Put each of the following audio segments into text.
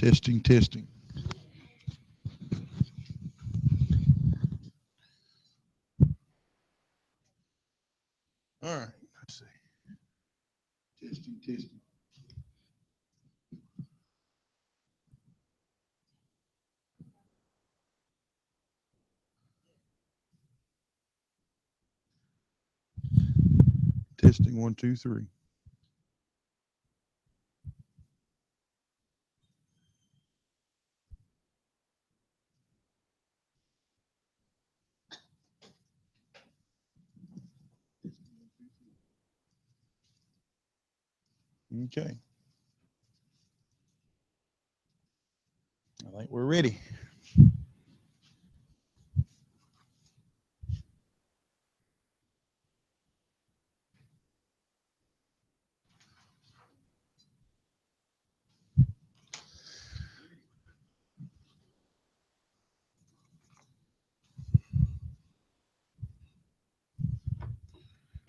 Testing, testing. All right, let's see. Testing, testing. Testing, 1, 2, 3. Okay. I think we're ready.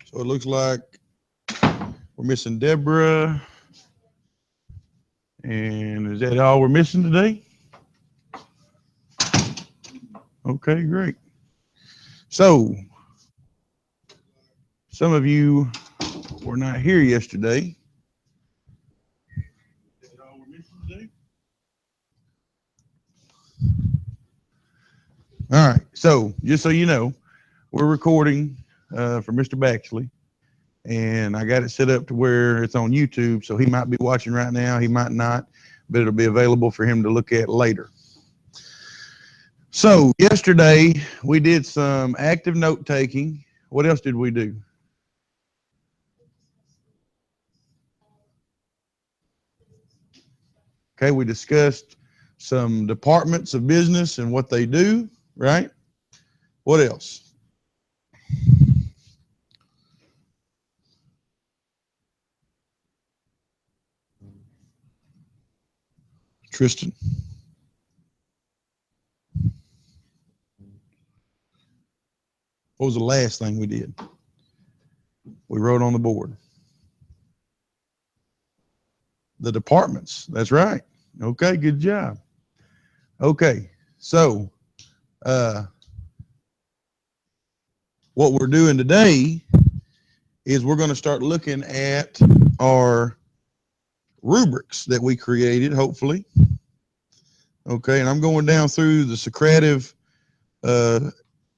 So it looks like we're missing Deborah. And is that all we're missing today? Okay, great. So some of you were not here yesterday. Is that all we're missing today? All right. So just so you know, we're recording for Mr. Baxley. And I got it set up to where it's on YouTube, so he might be watching right now, he might not, but it'll be available for him to look at later. So yesterday we did some active note taking. What else did we do? Okay, we discussed some departments of business and what they do, right? What else? Tristan? What was the last thing we did? We wrote on the board. The departments. That's right. Okay, good job. Okay, so what we're doing today is we're going to start looking at our rubrics that we created, hopefully. Okay, and I'm going down through the Socrative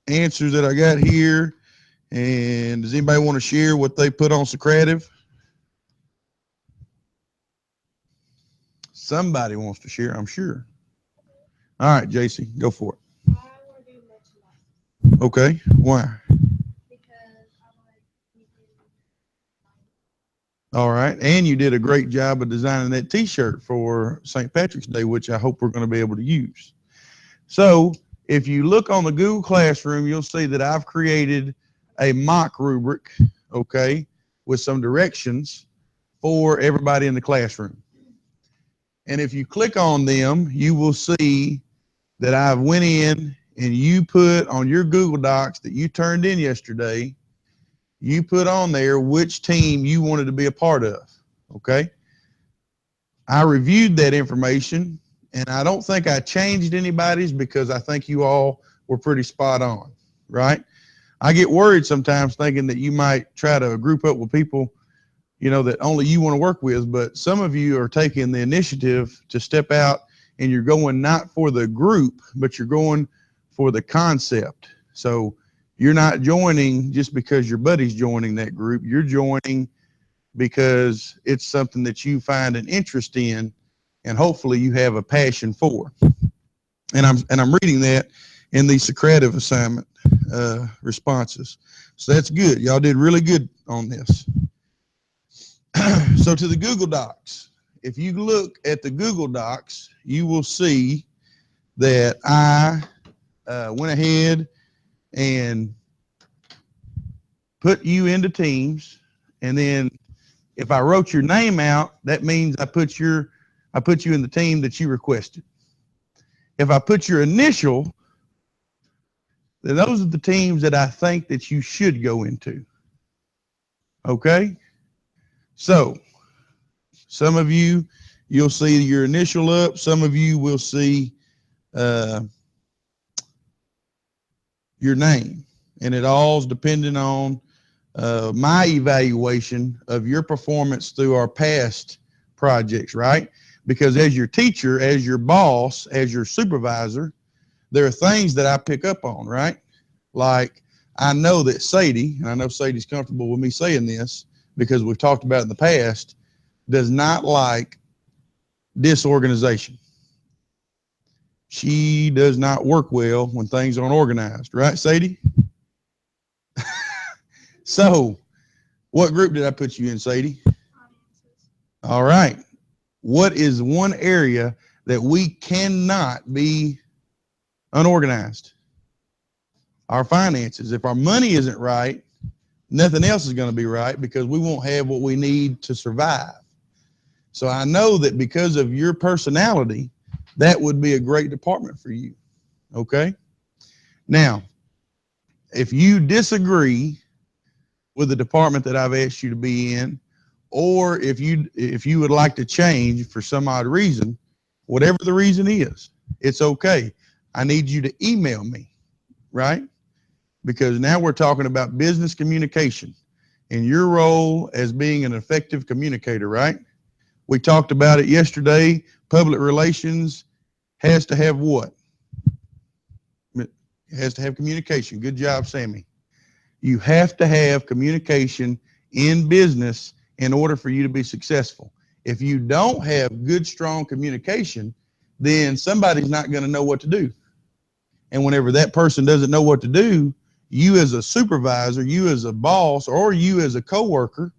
answers that I got here. And does anybody want to share what they put on Socrative? Somebody wants to share, I'm sure. All right, JC, go for it. Okay, why? All right, and you did a great job of designing that t-shirt for St. Patrick's Day, which I hope we're going to be able to use. So if you look on the Google Classroom, you'll see that I've created a mock rubric, okay, with some directions for everybody in the classroom. And if you click on them, you will see that I've went in and you put on your Google Docs that you turned in yesterday, you put on there which team you wanted to be a part of, okay? I reviewed that information, and I don't think I changed anybody's because I think you all were pretty spot on, right? I get worried sometimes thinking that you might try to group up with people, you know, that only you want to work with, but some of you are taking the initiative to step out and you're going not for the group, but you're going for the concept. So you're not joining just because your buddy's joining that group. You're joining because it's something that you find an interest in and hopefully you have a passion for. And I'm reading that in the Socrative assignment responses. So that's good. Y'all did really good on this. So to the Google Docs. If you look at the Google Docs, you will see that I went ahead and put you into teams, and then if I wrote your name out, that means I put you in the team that you requested. If I put your initial, then those are the teams that I think that you should go into. Okay? So some of you you'll see your initial up. Some of you will see your name, and it all's depending on my evaluation of your performance through our past projects, right? Because as your teacher, as your boss, as your supervisor, there are things that I pick up on, right? Like, I know that Sadie, and I know Sadie's comfortable with me saying this because we've talked about it in the past, does not like disorganization. She does not work well when things aren't organized, right, Sadie? So, what group did I put you in, Sadie? All right. What is one area that we cannot be unorganized? Our finances. If our money isn't right, nothing else is going to be right because we won't have what we need to survive. So I know that because of your personality, that would be a great department for you. Okay? Now, if you disagree with the department that I've asked you to be in, or if you would like to change for some odd reason, whatever the reason is, it's okay. I need you to email me, right? Because now we're talking about business communication and your role as being an effective communicator, right? We talked about it yesterday. Public relations has to have what? It has to have communication. Good job, Sammy. You have to have communication in business in order for you to be successful. If you don't have good, strong communication, then somebody's not going to know what to do. And whenever that person doesn't know what to do, you as a supervisor, you as a boss, or you as a coworker,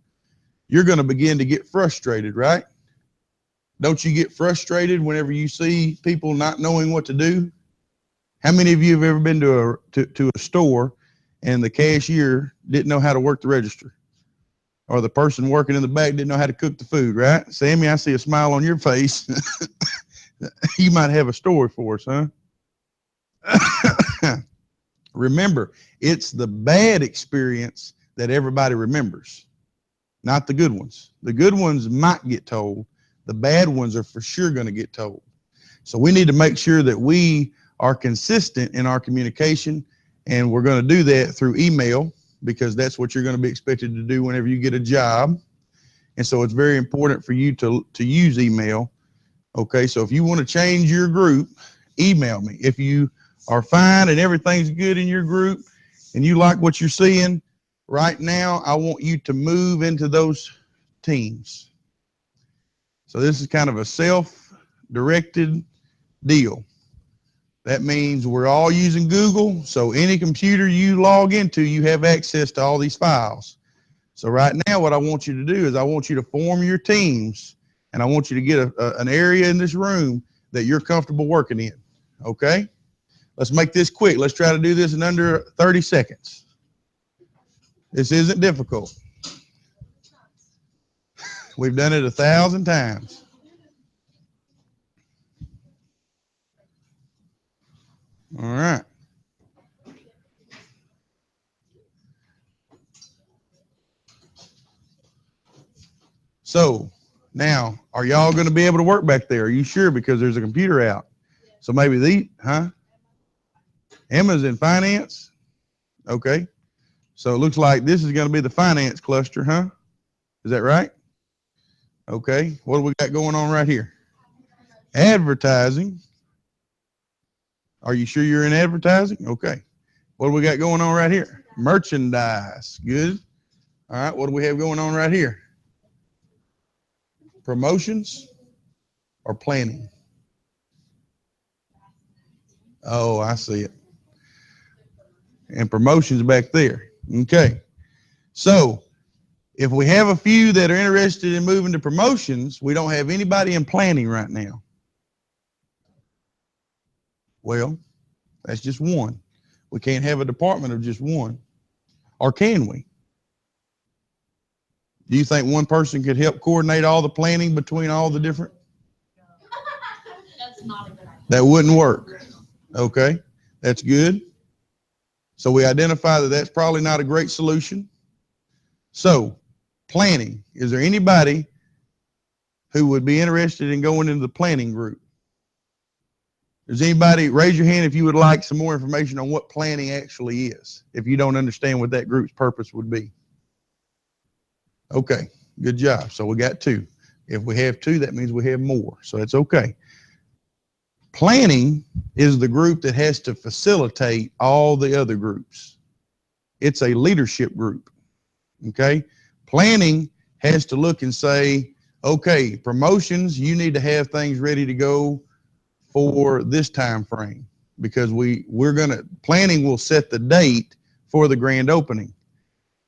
you're going to begin to get frustrated, right? Don't you get frustrated whenever you see people not knowing what to do? How many of you have ever been to a store and the cashier didn't know how to work the register? Or the person working in the back didn't know how to cook the food, right? Sammy, I see a smile on your face. You might have a story for us, huh? Remember, it's the bad experience that everybody remembers, not the good ones. The good ones might get told. The bad ones are for sure going to get told. So we need to make sure that we are consistent in our communication, and we're going to do that through email because that's what you're going to be expected to do whenever you get a job. And so it's very important for you to use email. Okay, so if you want to change your group, email me. If you are fine and everything's good in your group and you like what you're seeing, right now I want you to move into those teams. So this is kind of a self-directed deal. That means we're all using Google, so any computer you log into, you have access to all these files. So right now what I want you to do is I want you to form your teams, and I want you to get an area in this room that you're comfortable working in, okay? Let's make this quick. Let's try to do this in under 30 seconds. This isn't difficult. We've done it 1,000 times. All right. So now, are y'all going to be able to work back there? Are you sure? Because there's a computer out. So maybe Emma's in finance. Okay. So it looks like this is going to be the finance cluster, huh? Is that right? Okay. What do we got going on right here? Advertising. Are you sure you're in advertising? Okay. What do we got going on right here? Merchandise. Good. All right. What do we have going on right here? Promotions or planning? Oh, I see it. And promotions back there. Okay. So if we have a few that are interested in moving to promotions, we don't have anybody in planning right now. Well, that's just one. We can't have a department of just one. Or can we? Do you think one person could help coordinate all the planning between all the different? That's not a good idea. That wouldn't work. Okay, that's good. So we identify that that's probably not a great solution. So planning, is there anybody who would be interested in going into the planning group? Does anybody raise your hand if you would like some more information on what planning actually is, if you don't understand what that group's purpose would be? Okay, good job. So we got 2. If we have 2, that means we have more. So it's okay. Planning is the group that has to facilitate all the other groups. It's a leadership group. Okay? Planning has to look and say, okay, promotions, you need to have things ready to go for this time frame, because planning will set the date for the grand opening.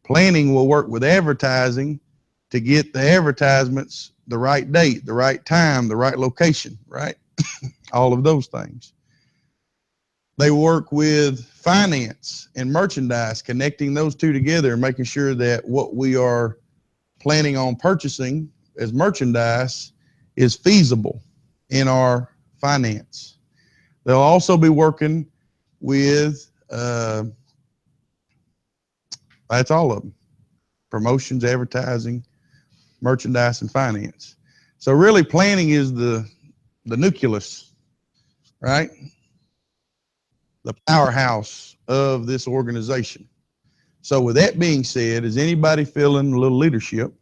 Planning will work with advertising to get the advertisements the right date, the right time, the right location, right? All of those things. They work with finance and merchandise, connecting those two together and making sure that what we are planning on purchasing as merchandise is feasible in our finance. They'll also be working with, that's all of them, promotions, advertising, merchandise, and finance. So really planning is the nucleus, right? The powerhouse of this organization. So with that being said, is anybody feeling a little leadership?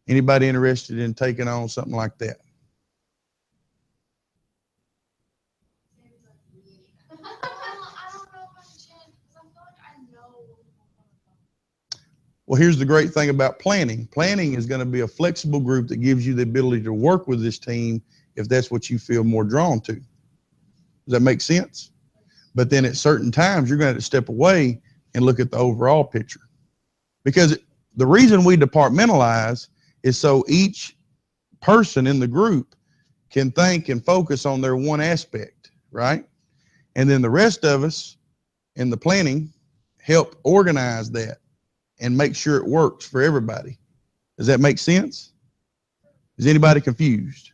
Anybody interested in taking on something like that? Well, here's the great thing about planning. Planning is going to be a flexible group that gives you the ability to work with this team if that's what you feel more drawn to. Does that make sense? But then at certain times, you're going to have to step away and look at the overall picture. Because the reason we departmentalize is so each person in the group can think and focus on their one aspect, right? And then the rest of us in the planning help organize that and make sure it works for everybody. Does that make sense? Is anybody confused?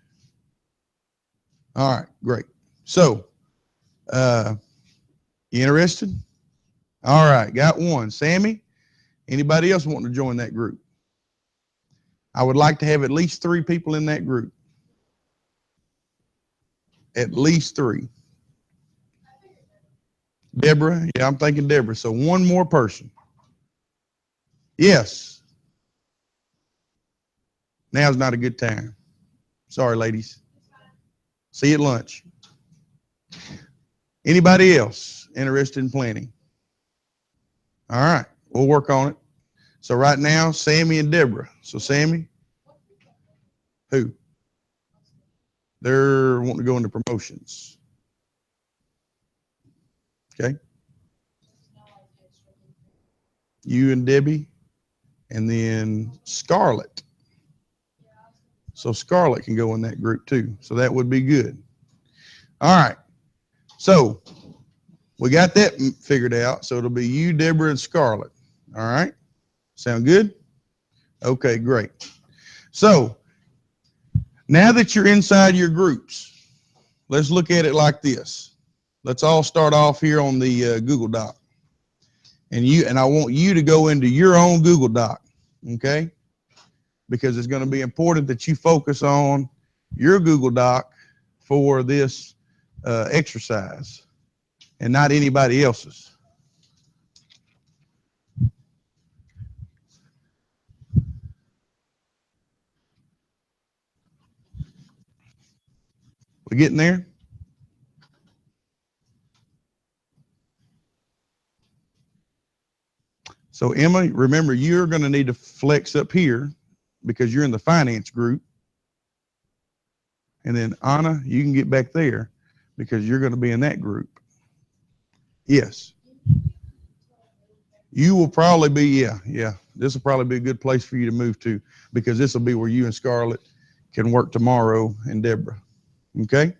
All right, great. So, you interested? All right, got one. Sammy, anybody else wanting to join that group? I would like to have at least 3 people in that group. At least 3. Deborah, yeah, I'm thinking Deborah. So one more person. Yes. Now's not a good time. Sorry, ladies. See you at lunch. Anybody else interested in planning? All right, we'll work on it. So right now, Sammy and Deborah. So Sammy, who? They're wanting to go into promotions. Okay. You and Debbie, and then Scarlett. So Scarlett can go in that group too. So that would be good. All right. So we got that figured out. So it'll be you, Deborah, and Scarlett. All right. Sound good? Okay, great. So now that you're inside your groups, let's look at it like this. Let's all start off here on the Google Doc. And I want you to go into your own Google Doc, okay? Because it's going to be important that you focus on your Google Doc for this exercise and not anybody else's. We getting there? So Emma, remember you're going to need to flex up here because you're in the finance group. And then Anna, you can get back there because you're going to be in that group. Yes. You will probably be, yeah. This will probably be a good place for you to move to because this will be where you and Scarlett can work tomorrow and Deborah. Okay?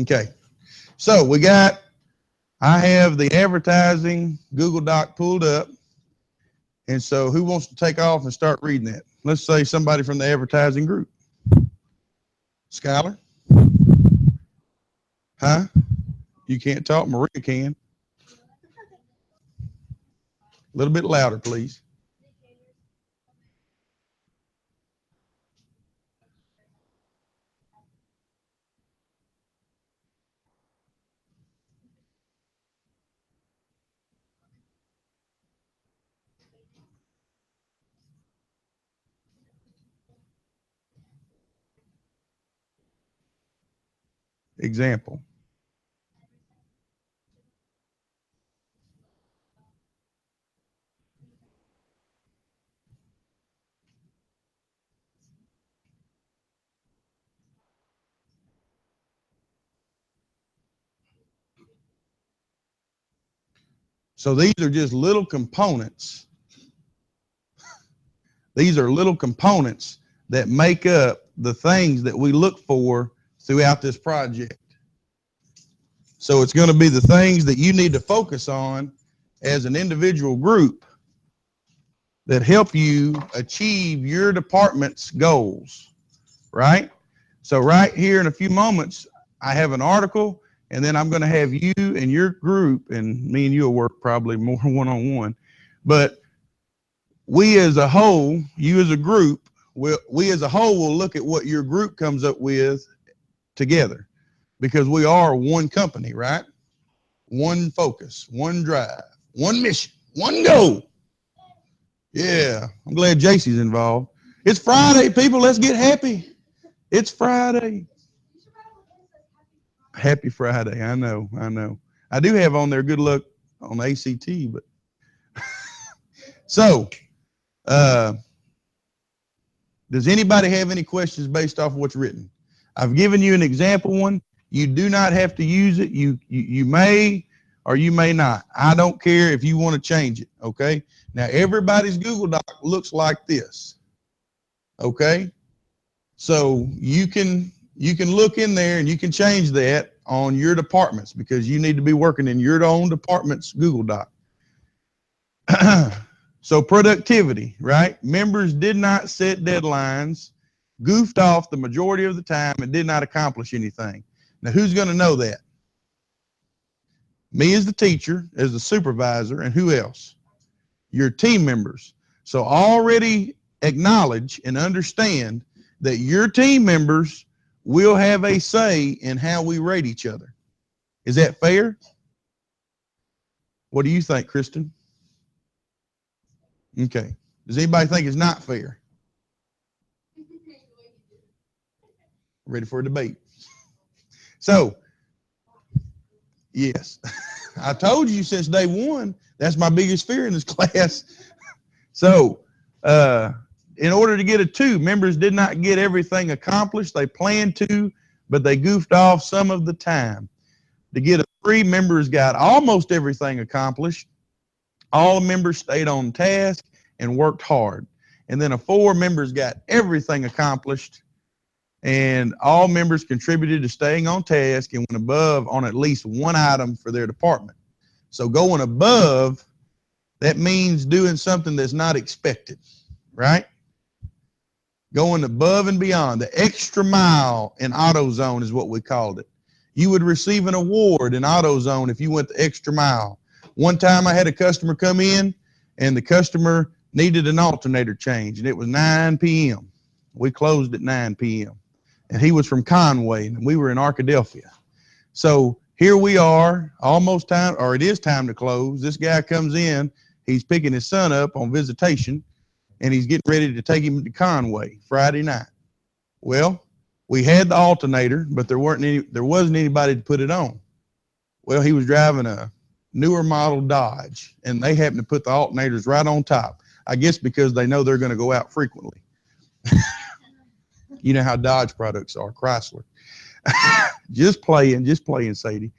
Okay. So I have the advertising Google Doc pulled up. And so who wants to take off and start reading that? Let's say somebody from the advertising group. Skylar? Huh? You can't talk? Maria can. A little bit louder, please. example. So these are just little components. These are little components that make up the things that we look for throughout this project. So it's going to be the things that you need to focus on as an individual group that help you achieve your department's goals, right? So right here in a few moments, I have an article, and then I'm going to have you and your group, and me and you will work probably more one-on-one, but we as a whole, you as a group, we as a whole will look at what your group comes up with together, because we are one company, right? One focus, one drive, one mission, one goal. Yeah, I'm glad JC's involved. It's Friday, people. Let's get happy. It's Friday. Happy Friday. I know. I do have on there good luck on ACT, but so does anybody have any questions based off of what's written? I've given you an example one. You do not have to use it. You may or you may not. I don't care if you want to change it, okay? Now, everybody's Google Doc looks like this, okay? So you can look in there and you can change that on your departments, because you need to be working in your own department's Google Doc. So productivity, right? Members did not set deadlines, goofed off the majority of the time, and did not accomplish anything. Now, who's going to know that? Me as the teacher, as the supervisor, and who else? Your team members. So already acknowledge and understand that your team members will have a say in how we rate each other. Is that fair? What do you think, Kristen? Okay. Does anybody think it's not fair? Ready for a debate? So, yes. I told you since day one, that's my biggest fear in this class. So, in order to get a 2, members did not get everything accomplished. They planned to, but they goofed off some of the time. To get a 3, members got almost everything accomplished. All members stayed on task and worked hard. And then a 4, members got everything accomplished, and all members contributed to staying on task and went above on at least one item for their department. So going above, that means doing something that's not expected, right? Going above and beyond. The extra mile in AutoZone is what we called it. You would receive an award in AutoZone if you went the extra mile. One time I had a customer come in, and the customer needed an alternator change, and it was 9 p.m. We closed at 9 p.m. And he was from Conway, and we were in Arkadelphia. So here we are, almost time, or it is time to close. This guy comes in, he's picking his son up on visitation, and he's getting ready to take him to Conway Friday night. Well, we had the alternator, but there wasn't anybody to put it on. Well, he was driving a newer model Dodge, and they happened to put the alternators right on top. I guess because they know they're going to go out frequently. You know how Dodge products are, Chrysler. Just playing, Sadie.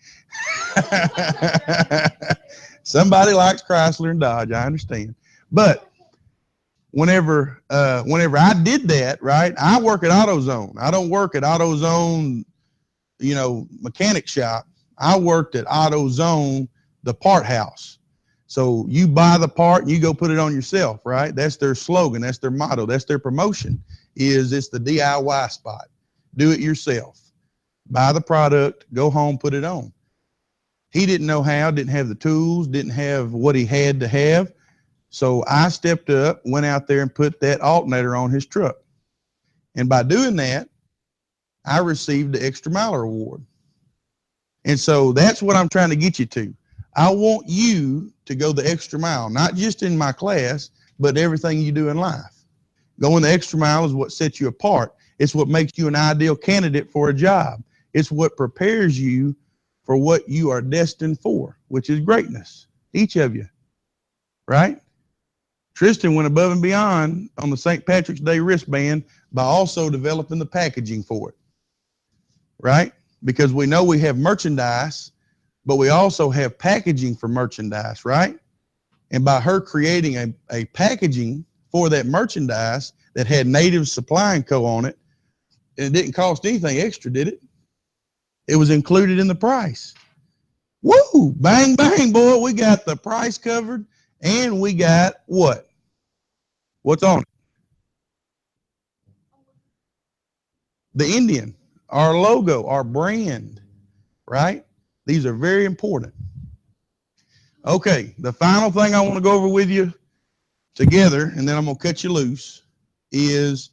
Somebody likes Chrysler and Dodge, I understand. But whenever I did that, right, I work at AutoZone. I don't work at AutoZone, mechanic shop. I worked at AutoZone, the part house. So you buy the part and you go put it on yourself, right? That's their slogan. That's their motto. That's their promotion. It's the DIY spot. Do it yourself. Buy the product, go home, put it on. He didn't know how, didn't have the tools, didn't have what he had to have. So I stepped up, went out there and put that alternator on his truck. And by doing that, I received the Extra Miler Award. And so that's what I'm trying to get you to. I want you to go the extra mile, not just in my class, but everything you do in life. Going the extra mile is what sets you apart. It's what makes you an ideal candidate for a job. It's what prepares you for what you are destined for, which is greatness. Each of you, right? Tristan went above and beyond on the St. Patrick's Day wristband by also developing the packaging for it, right? Because we know we have merchandise, but we also have packaging for merchandise, right? And by her creating a packaging for that merchandise that had Native Supply & Co. on it, and it didn't cost anything extra, did it? It was included in the price. Woo! Bang, bang, boy. We got the price covered, and we got what? What's on it? The Indian, our logo, our brand, right? These are very important. Okay, the final thing I want to go over with you together, and then I'm going to cut you loose, is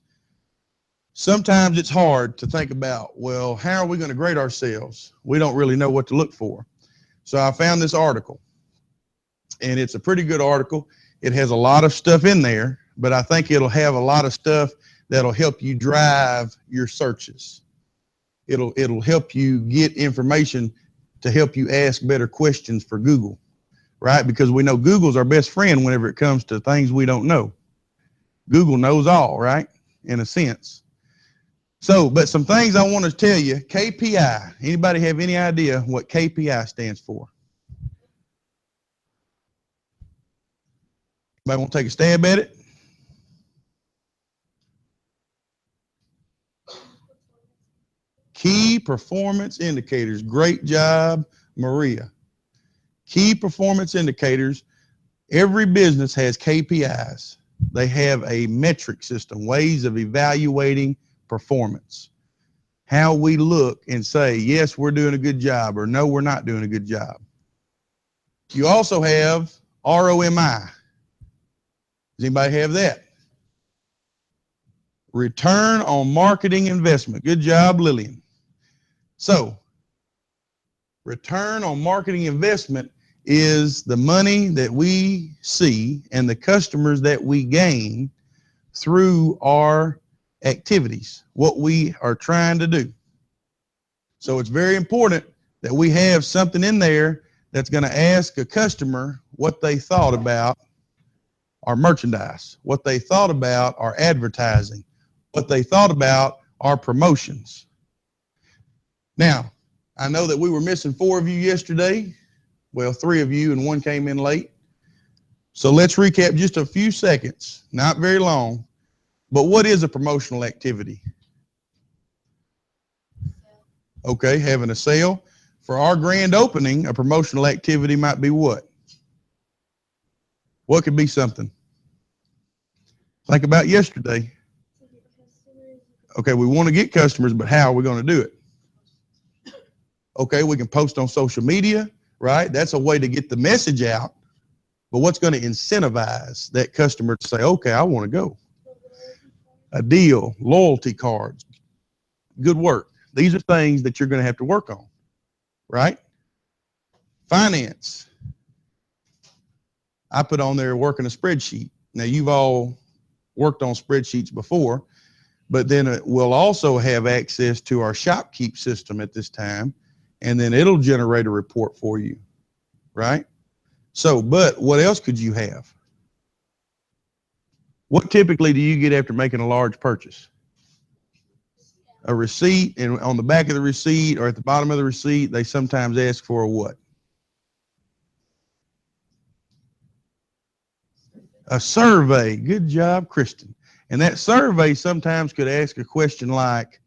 sometimes it's hard to think about, well, how are we going to grade ourselves? We don't really know what to look for. So I found this article, and it's a pretty good article. It has a lot of stuff in there, but I think it'll have a lot of stuff that'll help you drive your searches. It'll help you get information to help you ask better questions for Google, right? Because we know Google's our best friend whenever it comes to things we don't know. Google knows all, right? In a sense. So, but some things I want to tell you, KPI. Anybody have any idea what KPI stands for? Anybody want to take a stab at it? Key performance indicators. Great job, Maria. Key performance indicators. Every business has KPIs. They have a metric system, ways of evaluating performance. How we look and say, yes, we're doing a good job, or no, we're not doing a good job. You also have ROMI. Does anybody have that? Return on marketing investment. Good job, Lillian. So, return on marketing investment is the money that we see and the customers that we gain through our activities, what we are trying to do. So it's very important that we have something in there that's going to ask a customer what they thought about our merchandise, what they thought about our advertising, what they thought about our promotions. Now, I know that we were missing 4 of you yesterday. Well, 3 of you and 1 came in late. So let's recap just a few seconds, not very long. But what is a promotional activity? Okay, having a sale. For our grand opening, a promotional activity might be what? What could be something? Think about yesterday. Okay, we want to get customers, but how are we going to do it? Okay, we can post on social media, right? That's a way to get the message out. But what's going to incentivize that customer to say, okay, I want to go? A deal, loyalty cards, good work. These are things that you're going to have to work on, right? Finance. I put on there working a spreadsheet. Now, you've all worked on spreadsheets before, but then we'll also have access to our ShopKeep system at this time, and then it'll generate a report for you, right? So, but what else could you have? What typically do you get after making a large purchase? A receipt, and on the back of the receipt or at the bottom of the receipt, they sometimes ask for a what? A survey. Good job, Kristen. And that survey sometimes could ask a question like,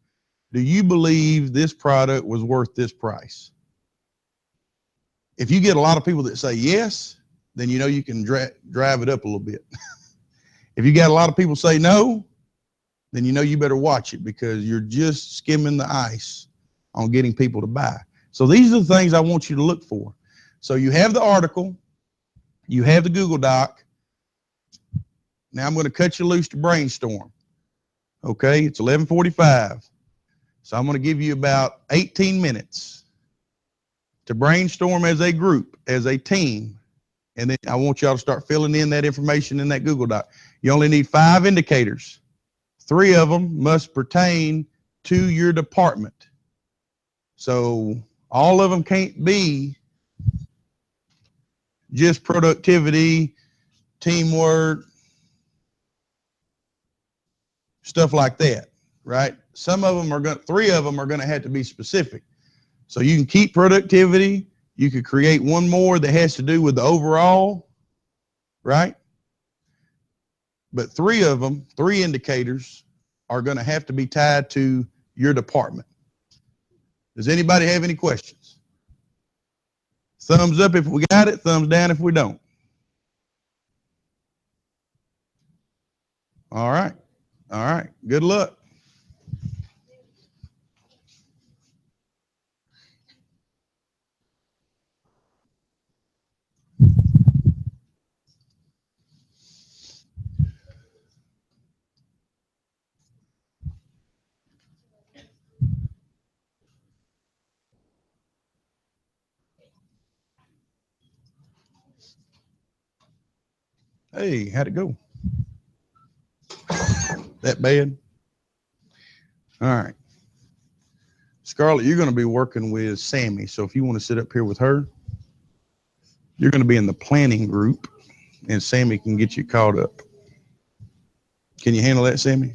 do you believe this product was worth this price? If you get a lot of people that say yes, then you know you can drive it up a little bit. If you got a lot of people say no, then you know you better watch it because you're just skimming the ice on getting people to buy. So these are the things I want you to look for. So you have the article, you have the Google Doc. Now I'm going to cut you loose to brainstorm. Okay, it's 11:45. So I'm going to give you about 18 minutes to brainstorm as a group, as a team. And then I want y'all to start filling in that information in that Google Doc. You only need 5 indicators. 3 of them must pertain to your department. So all of them can't be just productivity, teamwork, stuff like that, right? Some of them are going, 3 of them are going to have to be specific. So you can keep productivity. You could create one more that has to do with the overall, right? But 3 of them, 3 indicators are going to have to be tied to your department. Does anybody have any questions? Thumbs up if we got it, thumbs down if we don't. All right. All right. Good luck. Hey, how'd it go? That bad? All right. Scarlett, you're going to be working with Sammy. So if you want to sit up here with her, you're going to be in the planning group, and Sammy can get you caught up. Can you handle that, Sammy?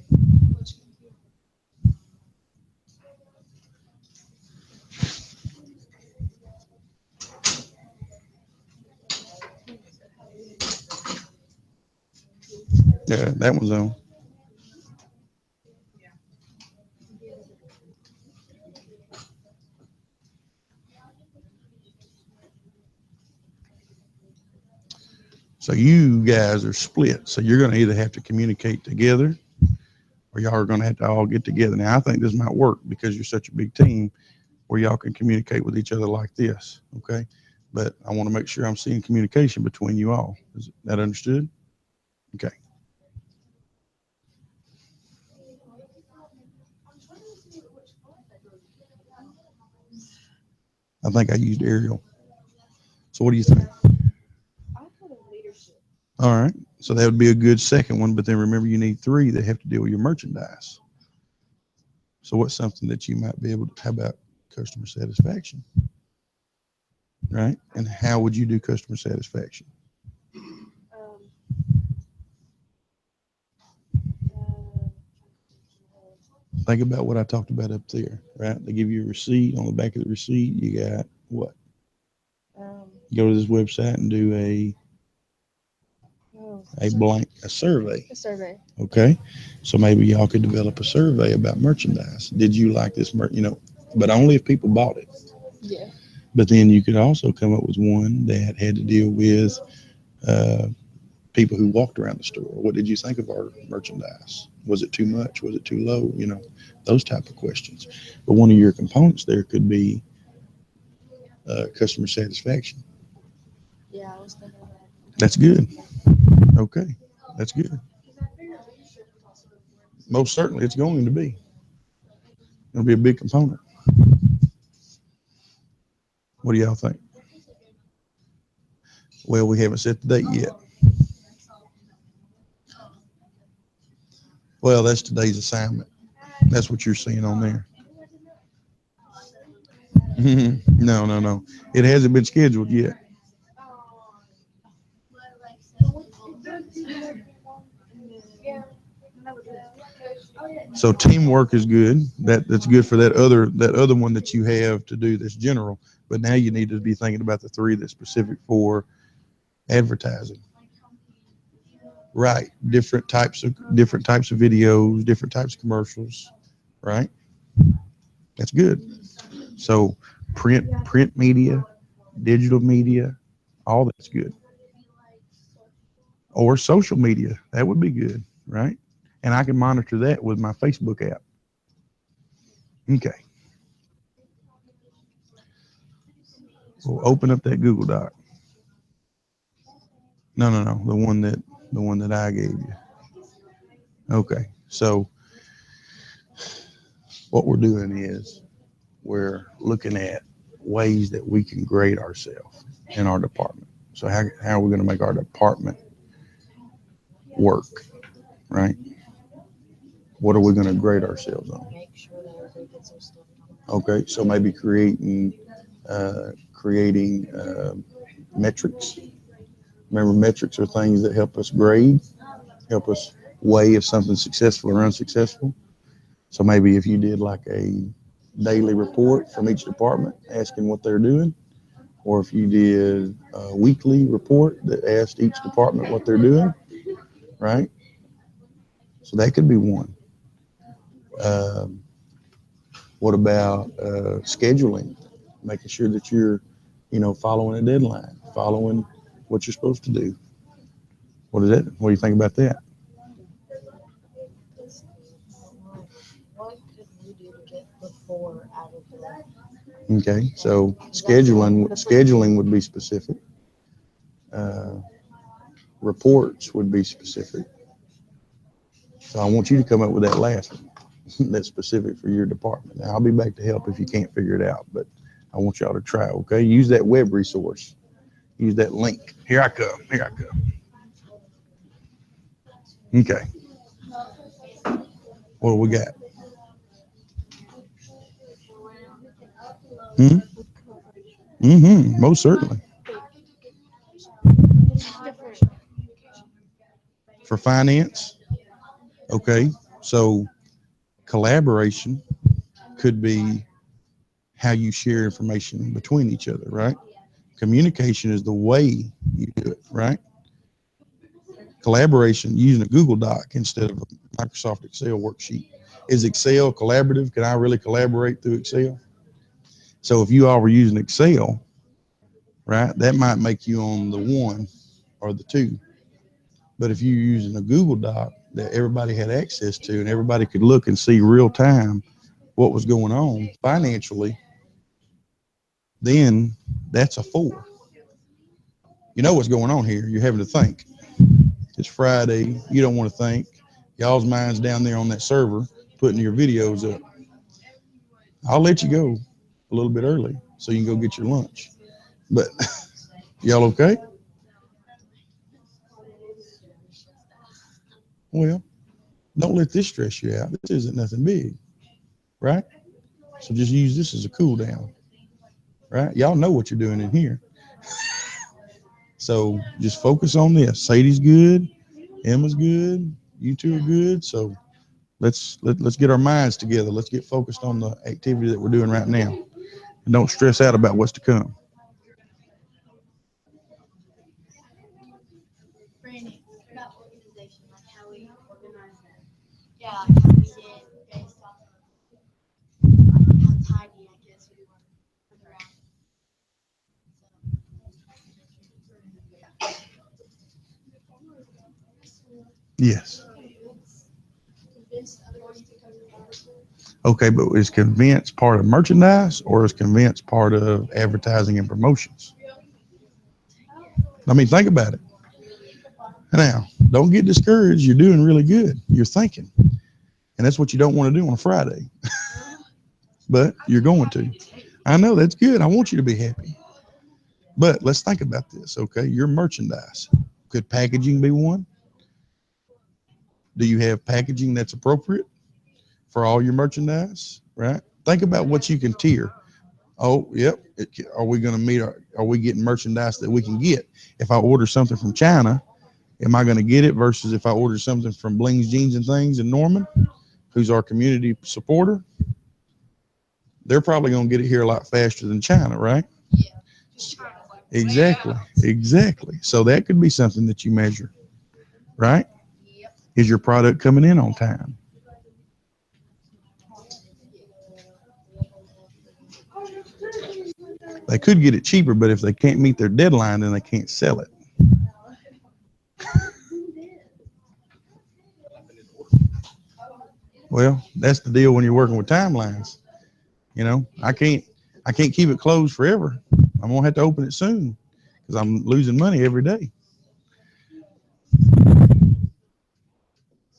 Yeah, that one's on. So you guys are split. So you're going to either have to communicate together, or y'all are going to have to all get together. Now, I think this might work because you're such a big team where y'all can communicate with each other like this, okay? But I want to make sure I'm seeing communication between you all. Is that understood? Okay. I think I used Ariel. So what do you think? All right. So that would be a good second one, but then remember you need 3 that have to deal with your merchandise. So what's something that you might be able to, how about customer satisfaction? Right? And how would you do customer satisfaction? Think about what I talked about up there, right? They give you a receipt. On the back of the receipt, you got what? You go to this website and do a survey. A survey. Okay. So maybe y'all could develop a survey about merchandise. Did you like this but only if people bought it. Yeah. But then you could also come up with one that had to deal with people who walked around the store. What did you think of our merchandise? Was it too much? Was it too low? Those type of questions. But one of your components there could be customer satisfaction. Yeah, I was thinking of that. That's good. Okay. That's good. Most certainly it's going to be. It'll be a big component. What do y'all think? Well, we haven't set the date yet. Well, that's today's assignment. That's what you're seeing on there. No. It hasn't been scheduled yet. So teamwork is good. That's good for that other one that you have to do that's general. But now you need to be thinking about the 3 that's specific for advertising. Right. Different types of videos, different types of commercials. Right. That's good. So print media, digital media, all that's good. Or social media. That would be good. Right. And I can monitor that with my Facebook app. Okay. We'll open up that Google Doc. No. The one that I gave you. Okay. So what we're doing is we're looking at ways that we can grade ourselves in our department. So how are we going to make our department work, right? What are we going to grade ourselves on? Make sure that everybody gets their stuff done. Okay, so maybe creating metrics. Remember, metrics are things that help us grade, help us weigh if something's successful or unsuccessful. So maybe if you did like a daily report from each department asking what they're doing, or if you did a weekly report that asked each department what they're doing, right? So that could be one. Um, what about scheduling? Making sure that you're, following a deadline, following what you're supposed to do. What is that? What do you think about that? What could we do to get the four out of the? Okay, so scheduling would be specific. Uh, reports would be specific. So I want you to come up with that last one that's specific for your department. Now I'll be back to help if you can't figure it out, but I want y'all to try. Okay, use that web resource. Use that link. Here I come. Here I come. Okay, what do we got? Hmm? Mm-hmm. Most certainly. For finance, okay. So collaboration could be how you share information between each other, right? Communication is the way you do it, right? Collaboration using a Google Doc instead of a Microsoft Excel worksheet. Is Excel collaborative? Can I really collaborate through Excel? So if you all were using Excel, right, that might make you on the one or the two. But if you're using a Google Doc that everybody had access to and everybody could look and see real time what was going on financially, then that's a four. You know what's going on here. You're having to think. It's Friday. You don't want to think. Y'all's mind's down there on that server putting your videos up. I'll let you go a little bit early so you can go get your lunch. But y'all okay? Well, don't let this stress you out. This isn't nothing big, right? So just use this as a cool down, right? Y'all know what you're doing in here. So just focus on this. Sadie's good. Emma's good. You two are good. So let's get our minds together. Let's get focused on the activity that we're doing right now, and don't stress out about what's to come. Branding about organization, like how we organize that. Yeah, like how we did based off of how tiny I guess we were around. Yes. Convince other ones to come to our. Okay, but is convince part of merchandise or is convince part of advertising and promotions? I mean, think about it. Now, don't get discouraged. You're doing really good. You're thinking. And that's what you don't want to do on a Friday. But you're going to. I know that's good. I want you to be happy. But let's think about this, okay? Your merchandise. Could packaging be one? Do you have packaging that's appropriate for all your merchandise? Right? Think about what you can tier. Oh, yep. Are we going to meet are we getting merchandise that we can get? If I order something from China, am I going to get it versus if I order something from Bling's Jeans and Things in Norman, who's our community supporter? They're probably going to get it here a lot faster than China, right? Exactly. Exactly. So that could be something that you measure, right? Is your product coming in on time? They could get it cheaper, but if they can't meet their deadline, then they can't sell it. Well, that's the deal when you're working with timelines. I can't keep it closed forever. I'm gonna have to open it soon because I'm losing money every day.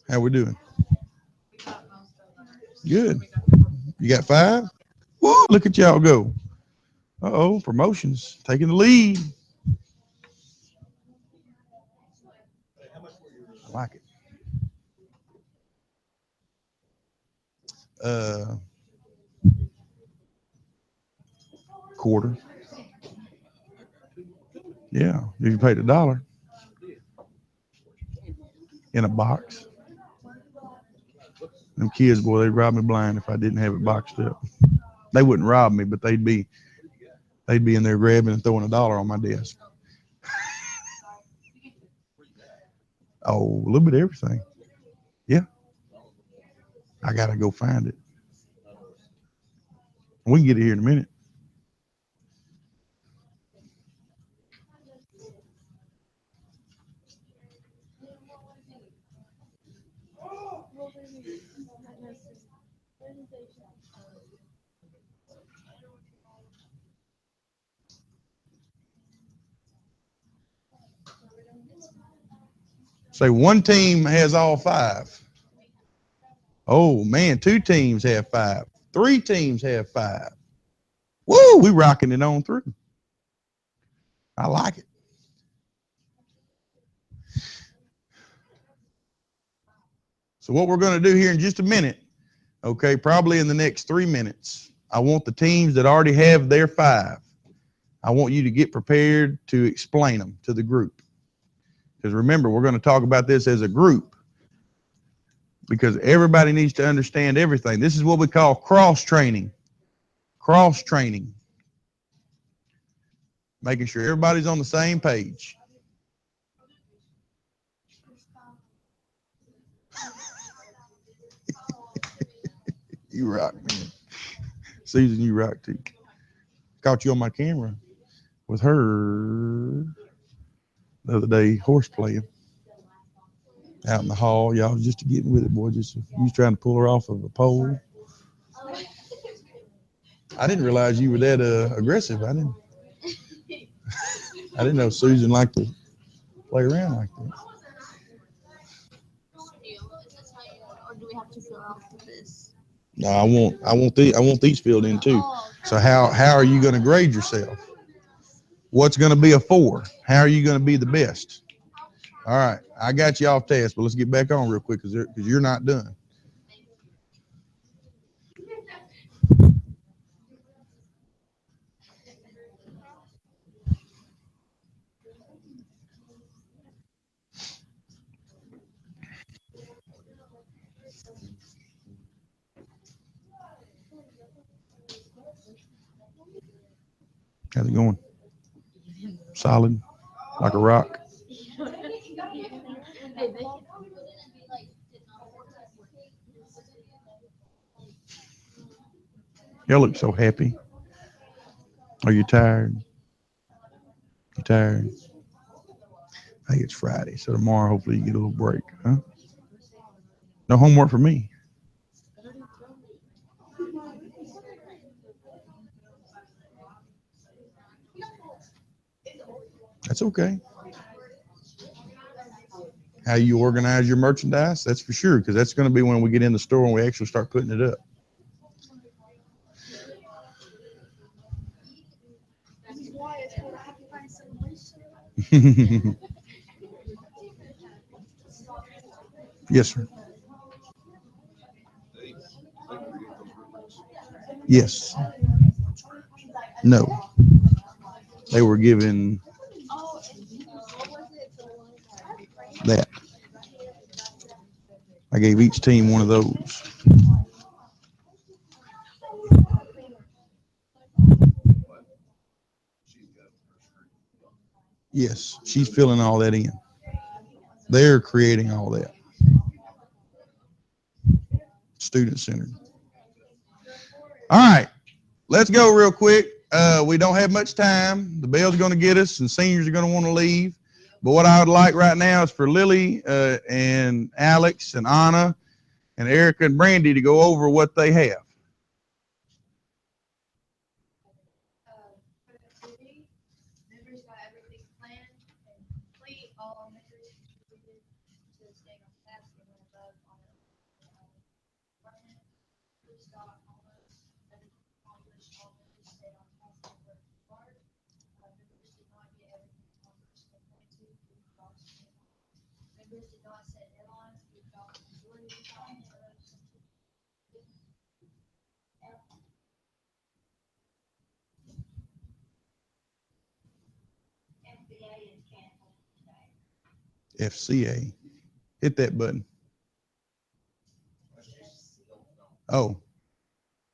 How we doing? Good. You got five? Woo, look at y'all go. Uh-oh, promotions taking the lead. I like it. Uh, quarter. Yeah, if you paid $1 in a box. Them kids, boy, they'd rob me blind if I didn't have it boxed up. They wouldn't rob me, but they'd be in there grabbing and throwing $1 on my desk. Oh, a little bit of everything. Yeah. I gotta go find it. We can get it here in a minute. Say one team has all 5. Oh man, 2 teams have 5. 3 teams have 5. Woo, we rocking it on through. I like it. So what we're going to do here in just a minute, okay, probably in the next 3 minutes, I want the teams that already have their 5. I want you to get prepared to explain them to the group. Because remember, we're going to talk about this as a group because everybody needs to understand everything. This is what we call cross training. Cross training. Making sure everybody's on the same page. You rock, man. Susan, you rock too. Caught you on my camera with her the other day, horse playing out in the hall. Y'all was just getting with it, boy. You was trying to pull her off of a pole. I didn't realize you were that aggressive. I didn't know Susan liked to play around like that. Or do we have to fill out this? No, I want these filled in too. So how are you going to grade yourself? What's going to be a 4? How are you going to be the best? All right, I got you off task, but let's get back on real quick because you're not done. How's it going? Solid, like a rock. Y'all look so happy. Are you tired? You tired? I think it's Friday, so tomorrow hopefully you get a little break, huh? No homework for me. That's okay. How you organize your merchandise, that's for sure, because that's going to be when we get in the store and we actually start putting it up. Yes, sir. Yes. No. They were given that. I gave each team one of those. Yes, she's filling all that in. They're creating all that. Student centered. All right, let's go real quick. We don't have much time. The bell's going to get us, and seniors are going to want to leave. But what I would like right now is for Lily and Alex and Anna and Erica and Brandy to go over what they have. Members got everything planned and complete. All members contributed to staying on task and went above on the department. Members got almost everything accomplished. All members stayed on task and worked hard. Members did not get everything accomplished they planned to. Members did not set deadlines. We got the majority of the time. FCA. Hit that button. Oh,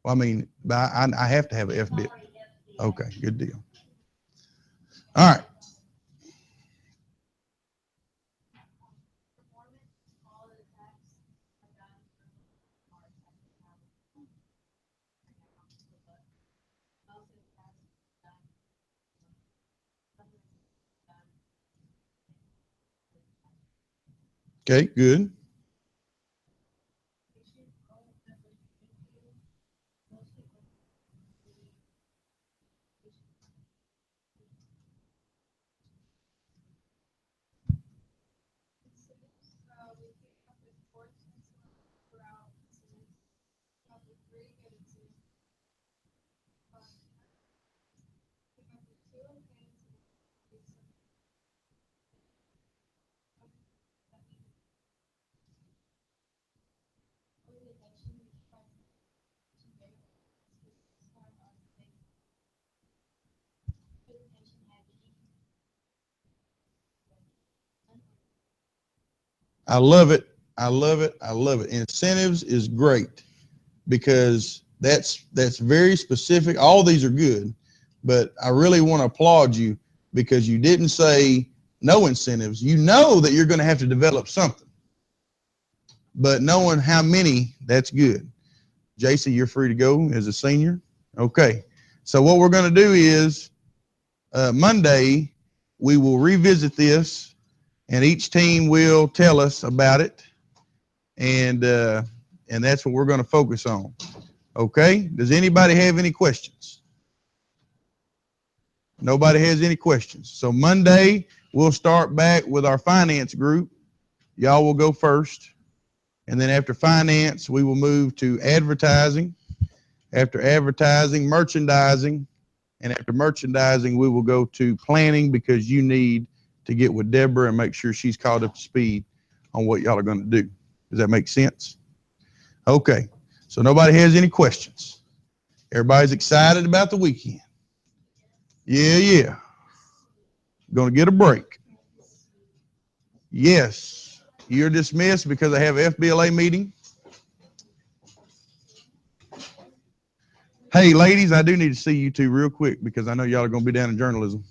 well, I mean, I have to have an FBIT. Okay, good deal. All right. Okay, good. I love it. I love it. I love it. Incentives is great because that's very specific. All these are good, but I really want to applaud you because you didn't say no incentives. You know that you're going to have to develop something, but knowing how many, that's good. JC, you're free to go as a senior. Okay. So what we're going to do is Monday, we will revisit this and each team will tell us about it. And that's what we're going to focus on. Okay. Does anybody have any questions? Nobody has any questions. So Monday, we'll start back with our finance group. Y'all will go first. And then after finance, we will move to advertising. After advertising, merchandising. And after merchandising, we will go to planning because you need to get with Deborah and make sure she's caught up to speed on what y'all are going to do. Does that make sense? Okay. So nobody has any questions. Everybody's excited about the weekend. Yeah. Going to get a break. Yes. You're dismissed because I have FBLA meeting. Hey, ladies, I do need to see you two real quick because I know y'all are going to be down in journalism.